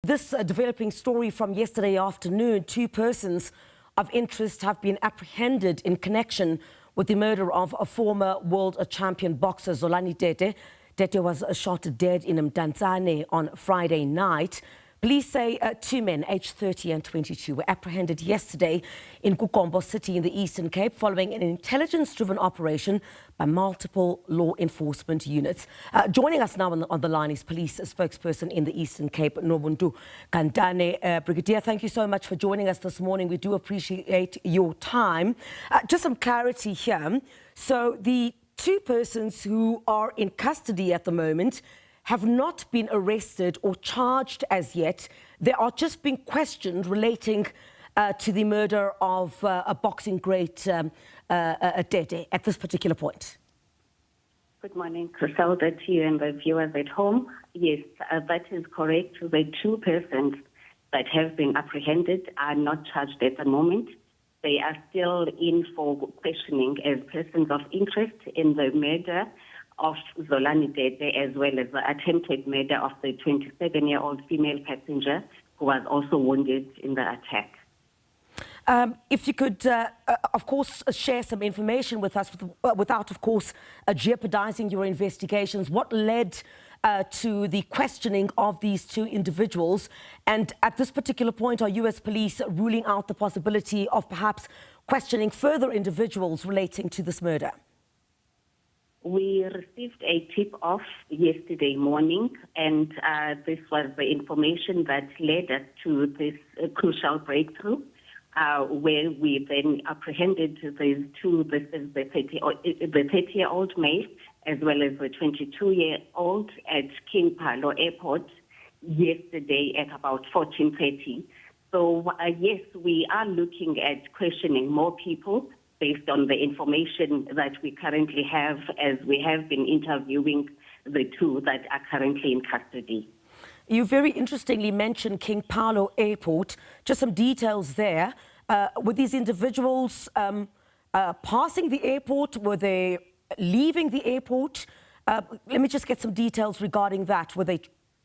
This developing story from yesterday afternoon, 2 persons of interest have been apprehended in connection with the murder of a former world champion boxer, Zolani Tete. Tete was shot dead in Mdantsane on Friday night. Police say 2 men, aged 30 and 22, were apprehended yesterday in KuGompo City in the Eastern Cape following an intelligence-driven operation by multiple law enforcement units. Joining us now on the line is police spokesperson in the Eastern Cape, Nobuntu Gantana. Brigadier, thank you so much for joining us this morning. We do appreciate your time. Just some clarity here. So the 2 persons who are in custody at the moment have not been arrested or charged as yet. They are just being questioned relating to the murder of a boxing great, Tete, at this particular point. Good morning, Griselda, to you and the viewers at home. Yes, that is correct. The 2 persons that have been apprehended are not charged at the moment. They are still in for questioning as persons of interest in the murder of Zolani Tete, as well as the attempted murder of the 27-year-old female passenger who was also wounded in the attack. If you could, of course, share some information with us without, of course, jeopardizing your investigations. What led to the questioning of these 2 individuals? And at this particular point, are US police ruling out the possibility of perhaps questioning further individuals relating to this murder? We received a tip-off yesterday morning, and this was the information that led us to this crucial breakthrough, where we then apprehended these 2, this is the 30-year-old male, as well as the 22-year-old at King Palo Airport yesterday at about 14:30. So, yes, we are looking at questioning more people based on the information that we currently have, as we have been interviewing the 2 that are currently in custody. You very interestingly mentioned King Palo Airport. Just some details there. Were these individuals passing the airport? Were they leaving the airport? Let me just get some details regarding that. Were they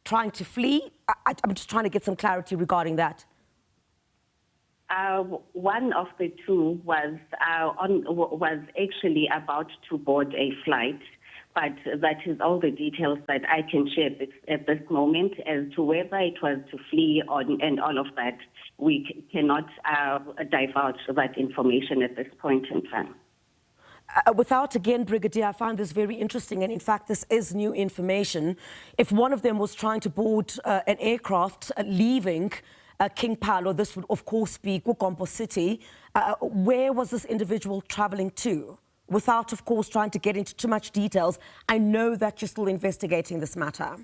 trying to flee? I'm just trying to get some clarity regarding that. One of the 2 was actually about to board a flight, but that is all the details that I can share at this moment. As to whether it was to flee and all of that, we cannot divulge that information at this point in time. Without, again, Brigadier, I find this very interesting, and in fact, this is new information. If one of them was trying to board an aircraft leaving King Palo, this would, of course, be KuGompo City. Where was this individual traveling to? Without, of course, trying to get into too much details, I know that you're still investigating this matter.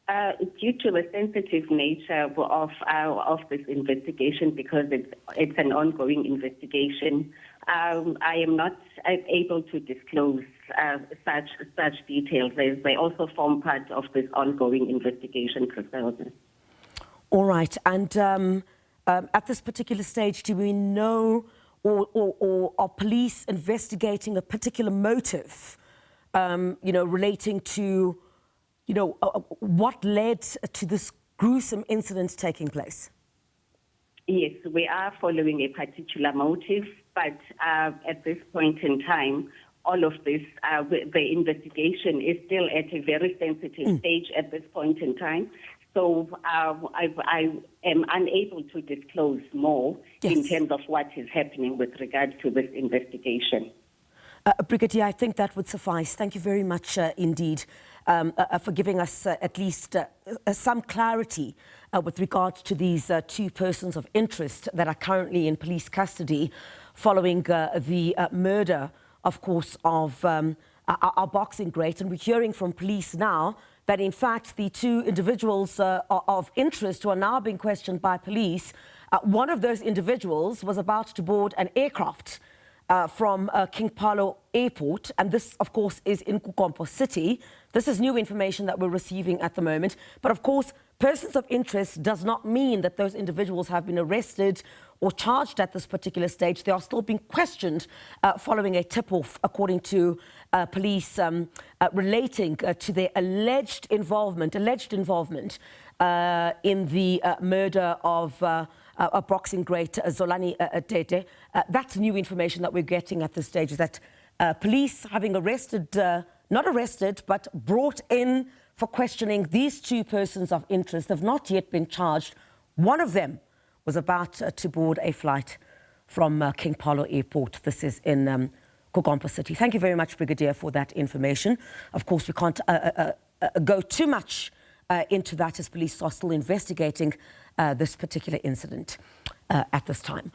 Due to the sensitive nature of this investigation, because it's an ongoing investigation, I am not able to disclose such details, as they also form part of this ongoing investigation process. All right. And at this particular stage, do we know or are police investigating a particular motive, relating to, what led to this gruesome incident taking place? Yes, we are following a particular motive, but at this point in time, all of this, the investigation is still at a very sensitive stage at this point in time. So I am unable to disclose more in terms of what is happening with regard to this investigation. Brigadier, I think that would suffice. Thank you very much indeed for giving us at least some clarity with regard to these 2 persons of interest that are currently in police custody following the murder, of course, of our boxing great. And we're hearing from police now that, in fact, the 2 individuals of interest who are now being questioned by police, one of those individuals was about to board an aircraft from King Palo Airport, and this, of course, is in KuGompo City. This is new information that we're receiving at the moment. But, of course, persons of interest does not mean that those individuals have been arrested or charged at this particular stage. They are still being questioned following a tip-off, according to police, relating to their alleged involvement in the murder of a boxing great, Zolani Tete. That's new information that we're getting at this stage, is that police having arrested, not arrested, but brought in for questioning these two persons of interest have not yet been charged. One of them was about to board a flight from King Paulo Airport. This is in KuGompo City. Thank you very much, Brigadier, for that information. Of course, we can't go too much into that, as police are still investigating this particular incident at this time.